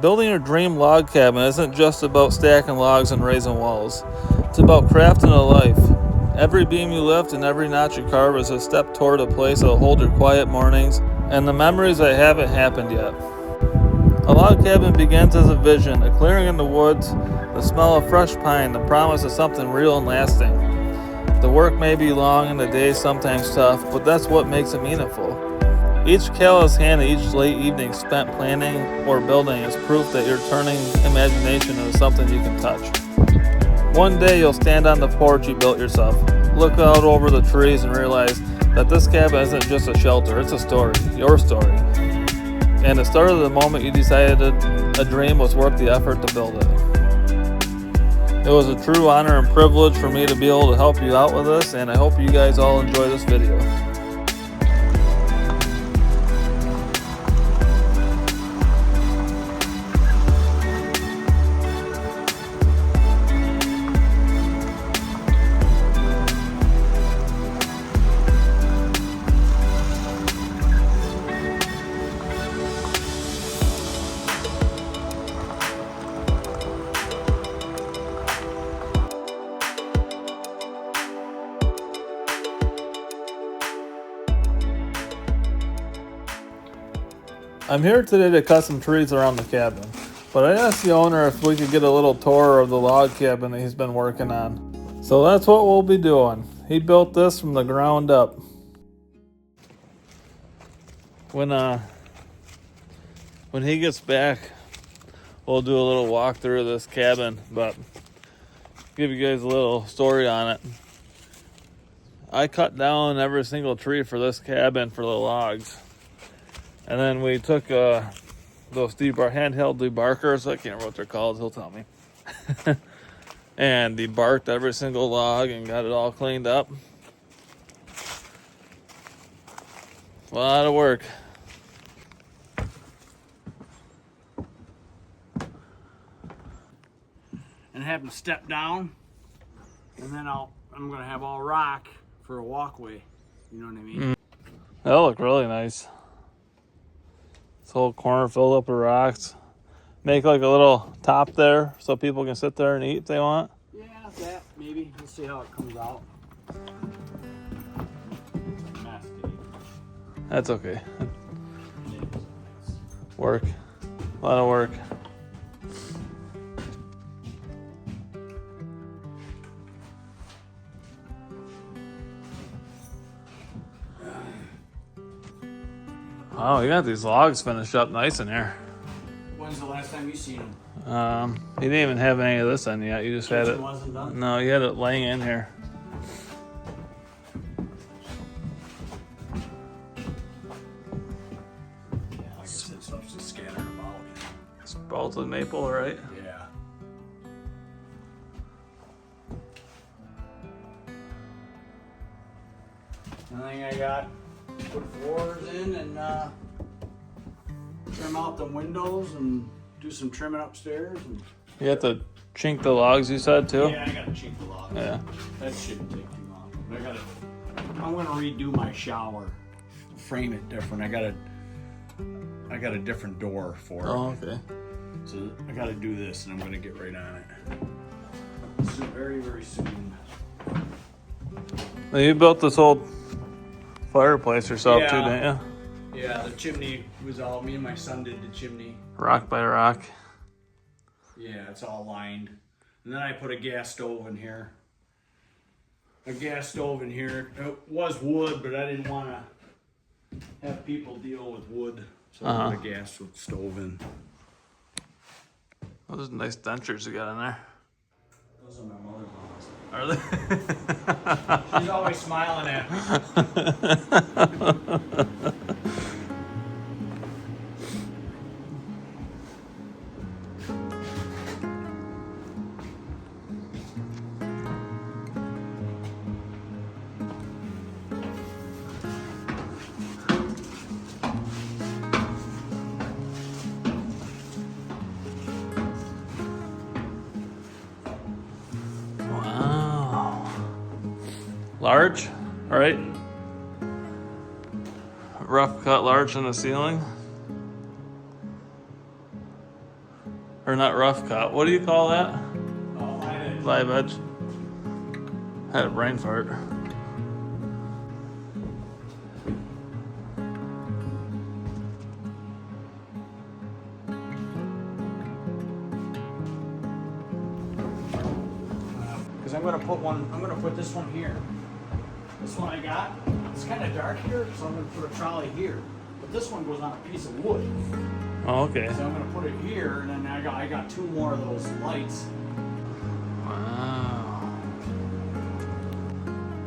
Building your dream log cabin isn't just about stacking logs and raising walls. It's about crafting a life. Every beam you lift and every notch you carve is a step toward a place that'll hold your quiet mornings and the memories that haven't happened yet. A log cabin begins as a vision, a clearing in the woods, the smell of fresh pine, the promise of something real and lasting. The work may be long and the days sometimes tough, but that's what makes it meaningful. Each callous hand and each late evening spent planning or building is proof that you're turning imagination into something you can touch. One day you'll stand on the porch you built yourself, look out over the trees and realize that this cabin isn't just a shelter, it's a story, your story. And it started the moment you decided a dream was worth the effort to build it. It was a true honor and privilege for me to be able to help you out with this, and I hope you guys all enjoy this video. I'm here today to cut some trees around the cabin, but I asked the owner if we could get a little tour of the log cabin that he's been working on. So that's what we'll be doing. He built this from the ground up. When he gets back, we'll do a little walkthrough of this cabin, but give you guys a little story on it. I cut down every single tree for this cabin for the logs. And then we took those handheld debarkers, I can't remember what they're called, he'll tell me. And debarked every single log and got it all cleaned up. A lot of work. And have them step down, and then I'm gonna have all rock for a walkway. You know what I mean? That'll look really nice. This whole corner filled up with rocks. Make like a little top there so people can sit there and eat if they want. Yeah, that maybe. We'll see how it comes out. That's okay. Work. A lot of work. Oh, you got these logs finished up nice in here. When's the last time you seen them? You didn't even have any of this in yet. You just had it. Wasn't done? No, you had it laying in here. Yeah, like I said, stuff's just scattered about. It's bolted maple, right? Yeah. Another thing I got, put floors in and trim out the windows and do some trimming upstairs. And You have to chink the logs, you said, too? yeah, I gotta chink the logs. Yeah. That shouldn't take too long. But I'm gonna redo my shower, frame it different. I got a different door for it. Oh, okay. So I gotta do this, and I'm gonna get right on it. So very, very soon. Now, you built this old fireplace yourself, too, Yeah. didn't you? Yeah, the chimney was all, me and my son did the chimney. Rock by rock. Yeah, it's all lined. And then I put a gas stove in here. It was wood, but I didn't want to have people deal with wood. So I put a gas stove in. Oh, those nice dentures you got in there. Those are my mother-in-law's. Are they? She's always smiling at me. Large, right? Rough cut large in the ceiling. Or not rough cut. What do you call that? Oh, Live edge. Had a brain fart. Because I'm gonna put this one here. This one I got, it's kind of dark here, so I'm gonna put a trolley here. But this one goes on a piece of wood. Oh, okay. So I'm gonna put it here, and then I got two more of those lights. Wow.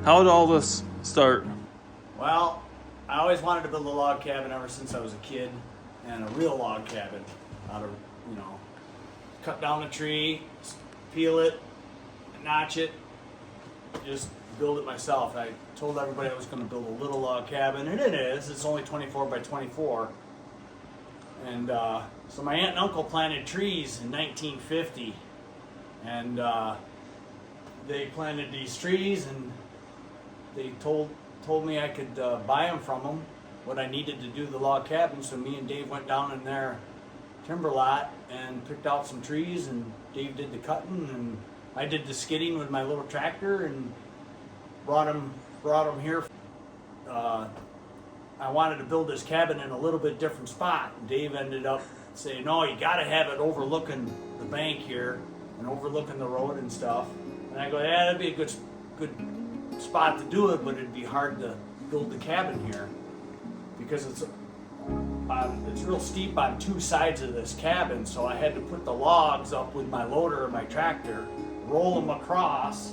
How did all this start? Well, I always wanted to build a log cabin ever since I was a kid, and a real log cabin. Out of, cut down a tree, peel it, notch it, just build it myself. I told everybody I was going to build a little log cabin, and it is. It's only 24 by 24. And so my aunt and uncle planted trees in 1950, and they planted these trees, and they told me I could buy them from them, what I needed to do the log cabin. So me and Dave went down in their timber lot and picked out some trees, and Dave did the cutting, and I did the skidding with my little tractor and brought them here. I wanted to build this cabin in a little bit different spot. Dave ended up saying, no, you got to have it overlooking the bank here and overlooking the road and stuff. And I go, yeah, that'd be a good spot to do it, but it'd be hard to build the cabin here because it's real steep on two sides of this cabin. So I had to put the logs up with my loader and my tractor, roll them across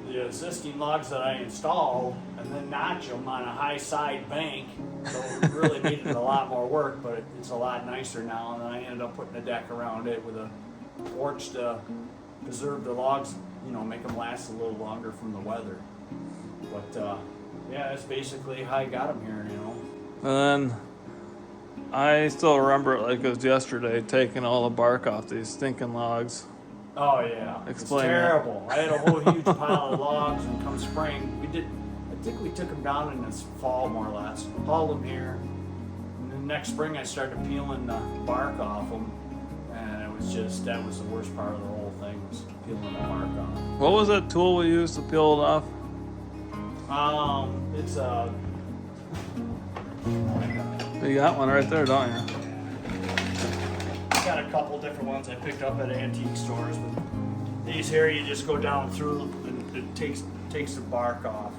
the existing logs that I installed, and then notch them on a high side bank. So it really needed a lot more work, but it's a lot nicer now. And then I ended up putting a deck around it with a porch to preserve the logs, make them last a little longer from the weather. But yeah, that's basically how I got them here, And then I still remember it like it was yesterday, taking all the bark off these stinking logs. Oh yeah, Explain it's terrible. I had a whole huge pile of logs, and come spring, I think we took them down in this fall more or less. Hauled them here, and then next spring I started peeling the bark off them, and that was the worst part of the whole thing, was peeling the bark off. What was that tool we used to peel it off? It's You got one right there, don't you? got a couple different ones I picked up at antique stores, but these here you just go down through and it takes the bark off.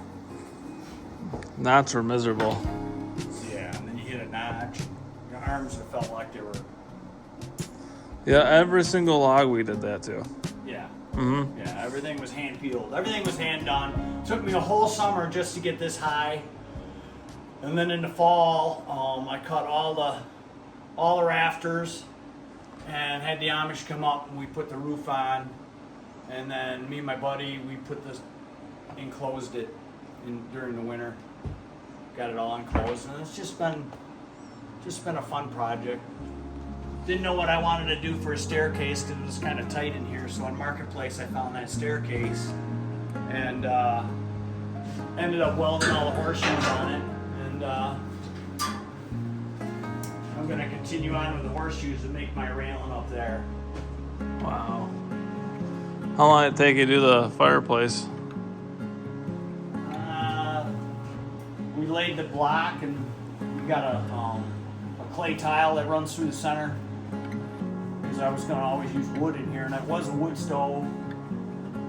Knots were miserable. Yeah, and then you hit a notch. Your arms have felt like they were. Yeah, every single log we did that too. Yeah. Mm-hmm. Yeah, everything was hand peeled. Everything was hand done. Took me a whole summer just to get this high. And then in the fall, I cut all the rafters and had the Amish come up, and we put the roof on. And then me and my buddy, we enclosed it during the winter. Got it all enclosed, and it's just been a fun project. Didn't know what I wanted to do for a staircase because it was kind of tight in here. So on Marketplace, I found that staircase, and ended up welding all the horseshoes on it. And I'm gonna continue on with the horseshoes and make my railing up there. Wow. How long did it take you to do the fireplace? We laid the block, and we got a clay tile that runs through the center, because I was going to always use wood in here, and it was a wood stove,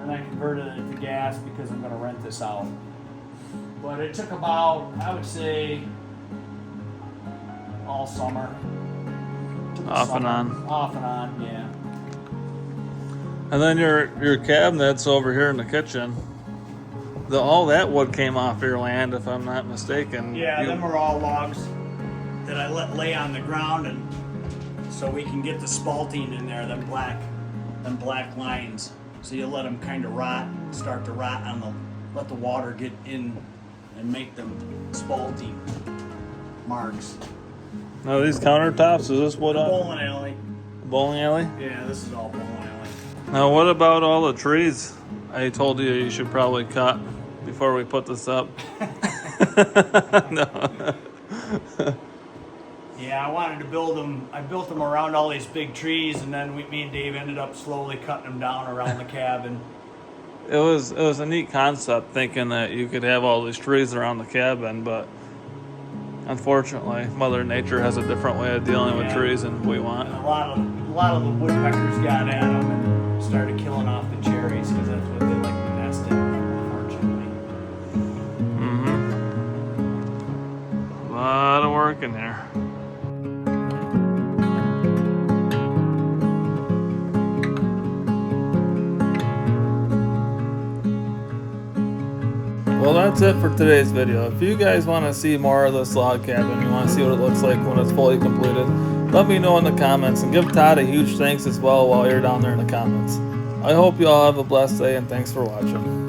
and I converted it to gas because I'm going to rent this out. But it took about, I would say, all summer. Off and on. Off and on, yeah. And then your cabinets over here in the kitchen. All that wood came off your land, if I'm not mistaken. Yeah, them are all logs that I let lay on the ground, and so we can get the spalting in there, them black lines. So you let them kind of start to rot let the water get in and make them spalting marks. Now these countertops, is this wood up? Bowling alley. Bowling alley? Yeah, this is all bowling alley. Now what about all the trees I told you should probably cut before we put this up? No. Yeah, I wanted to build them. I built them around all these big trees, and then me and Dave ended up slowly cutting them down around the cabin. It was a neat concept, thinking that you could have all these trees around the cabin, but unfortunately, Mother Nature has a different way of dealing with Yeah. trees than we want. And a lot of the woodpeckers got at them and started killing off the cherries because that's what they like to nest in, unfortunately. A lot of work in there. Well, that's it for today's video. If you guys want to see more of this log cabin, you want to see what it looks like when it's fully completed, let me know in the comments, and give Todd a huge thanks as well while you're down there in the comments. I hope you all have a blessed day, and thanks for watching.